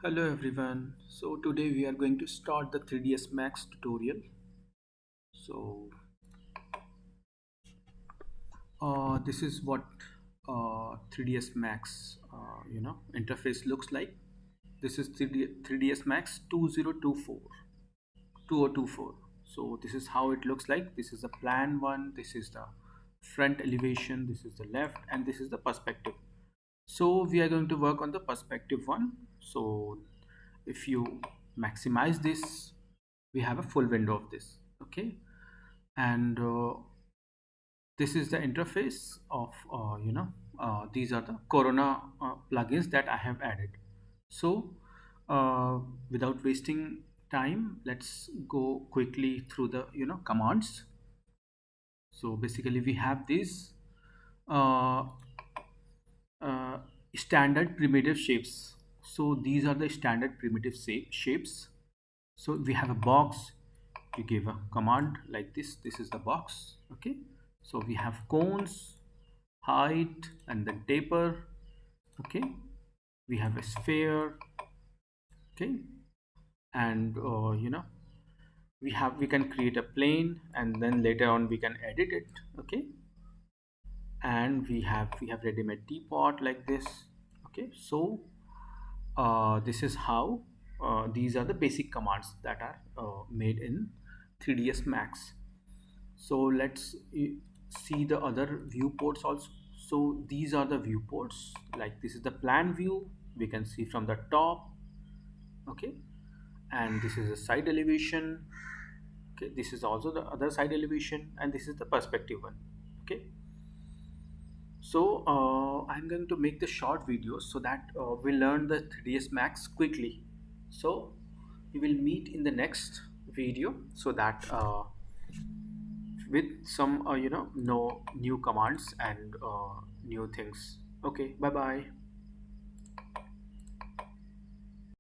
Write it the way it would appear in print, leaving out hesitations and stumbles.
Hello everyone. So today we are going to start the 3ds Max tutorial. So this is what 3ds Max interface looks like. This is 3ds Max 2024. So this is how it looks like. This is the plan one. This is the front elevation. This is the left, and this is the perspective. So we are going to work on the perspective one. So if you maximize this, we have a full window of this. Okay, and this is the interface of these are the Corona plugins that I have added. So without wasting time, let's go quickly through the commands. So basically we have these uh, uh, standard primitive shapes. So these are the standard primitive shapes. So we have a box. You give a command like this is the box. Okay, so we have cones, height, and then taper. Okay, we have a sphere. Okay, and we can create a plane, and then later on we can edit it. Okay, and we have ready-made teapot like this. Okay, so this is how these are the basic commands that are made in 3ds Max. So let's see the other viewports also. So these are the viewports, like this is the plan view, we can see from the top. Okay, and this is the side elevation. Okay, this is also the other side elevation, and this is the perspective one. Okay, so I'm going to make the short videos so that we learn the 3ds Max quickly. So we will meet in the next video so that with some no new commands and new things. Okay, bye bye.